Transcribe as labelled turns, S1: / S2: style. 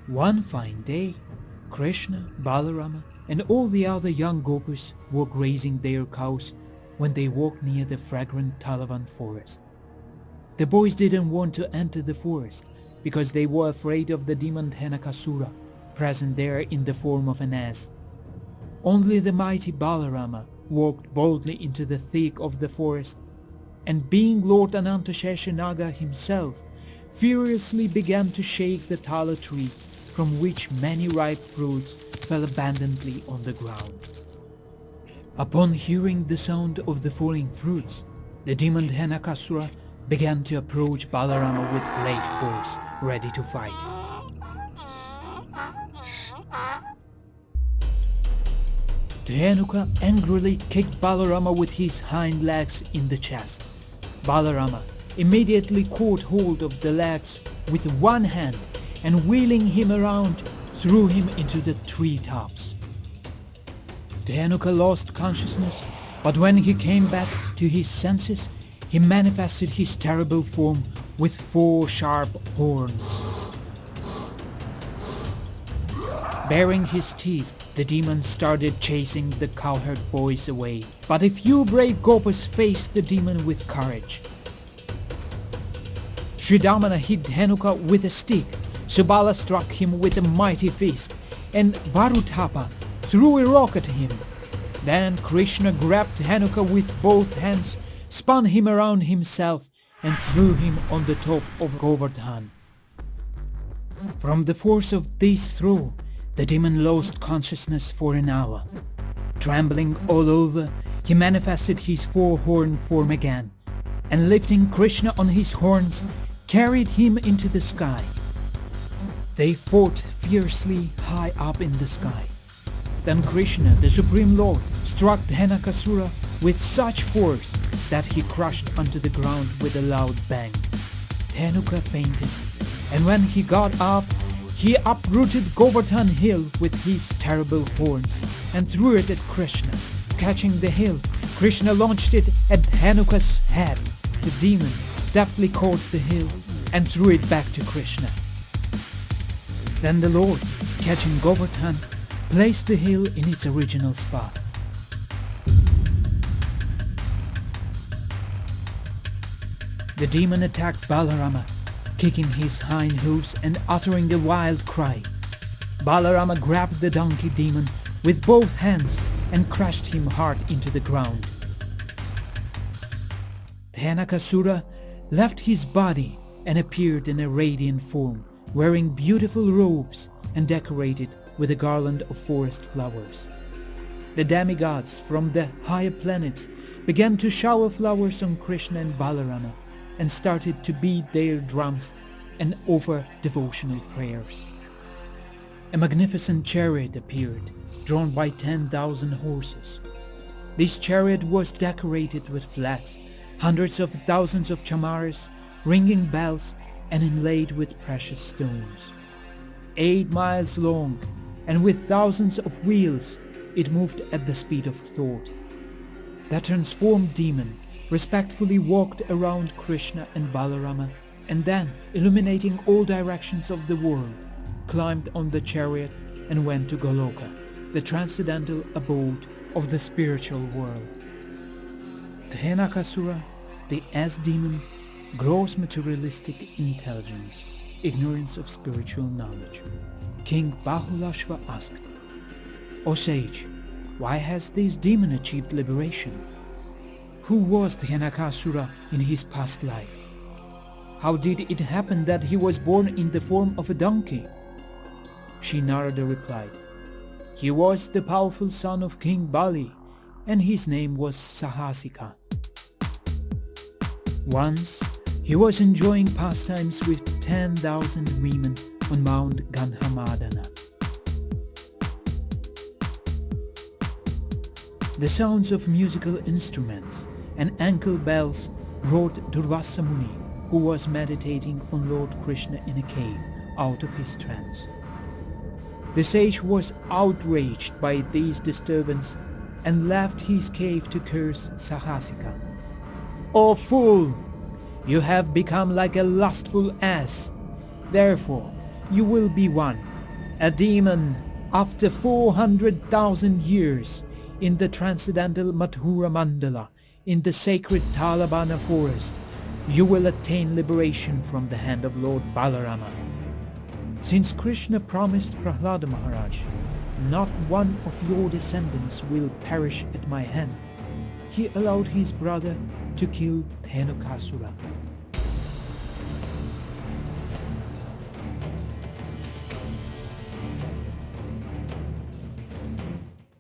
S1: One fine day, Krishna, Balarama and all the other young gopis were grazing their cows when they walked near the fragrant Talavan forest. The boys didn't want to enter the forest because they were afraid of the demon Dhenukasura, present there in the form of an ass. Only the mighty Balarama walked boldly into the thick of the forest, and being Lord Anantasheshanaga himself, furiously began to shake the tāla tree, from which many ripe fruits fell abundantly on the ground. Upon hearing the sound of the falling fruits, the demon Dhenakasura began to approach Balarama with great force, ready to fight. Dhenuka angrily kicked Balarama with his hind legs in the chest. Balarama immediately caught hold of the legs with one hand and wheeling him around, threw him into the treetops. Dhenuka lost consciousness, but when he came back to his senses, he manifested his terrible form with 4 sharp horns. Baring his teeth, the demon started chasing the cowherd boys away, but a few brave gopis faced the demon with courage. Sri Damana hit Dhenuka with a stick, Subala struck him with a mighty fist, and Varutapa threw a rock at him. Then Krishna grabbed Dhenuka with both hands, spun him around himself, and threw him on the top of Govardhan. From the force of this throw, the demon lost consciousness for an hour. Trembling all over, he manifested his 4-horn form again, and lifting Krishna on his horns, carried him into the sky. They fought fiercely high up in the sky. Then Krishna, the Supreme Lord, struck Dhenakasura with such force that he crushed onto the ground with a loud bang. Dhenuka fainted, and when he got up, he uprooted Govardhan hill with his terrible horns and threw it at Krishna. Catching the hill, Krishna launched it at Dhenuka's head. The demon deftly caught the hill and threw it back to Krishna. Then the Lord, catching Govardhan, placed the hill in its original spot. The demon attacked Balarama, kicking his hind hooves and uttering a wild cry. Balarama grabbed the donkey demon with both hands and crushed him hard into the ground. Dhenakasura left his body and appeared in a radiant form, wearing beautiful robes and decorated with a garland of forest flowers. The demigods from the higher planets began to shower flowers on Krishna and Balarama and started to beat their drums and offer devotional prayers. A magnificent chariot appeared, drawn by 10,000 horses. This chariot was decorated with flags, hundreds of thousands of chamaras, ringing bells, and inlaid with precious stones. 8 miles long, and with thousands of wheels, it moved at the speed of thought. The transformed demon respectfully walked around Krishna and Balarama, and then, illuminating all directions of the world, climbed on the chariot and went to Goloka, the transcendental abode of the spiritual world. Dhenakasura, the ass-demon, gross materialistic intelligence, ignorance of spiritual knowledge. King Bahulashva asked, "O sage, why has this demon achieved liberation? Who was Dhenakasura in his past life? How did it happen that he was born in the form of a donkey?" Sri Narada replied, "He was the powerful son of King Bali, and his name was Sahasika. Once, he was enjoying pastimes with 10,000 women on Mount Gandhamadana. The sounds of musical instruments and ankle bells brought Durvasa Muni, who was meditating on Lord Krishna in a cave, out of his trance. The sage was outraged by these disturbances and left his cave to curse Sahasika. "O fool! You have become like a lustful ass. Therefore, you will be one a demon, after 400,000 years, in the transcendental Mathura Mandala, in the sacred Tāla forest, you will attain liberation from the hand of Lord Balarama. Since Krishna promised Prahlada Maharaj, not one of your descendants will perish at my hand, he allowed his brother to kill Dhenukasura.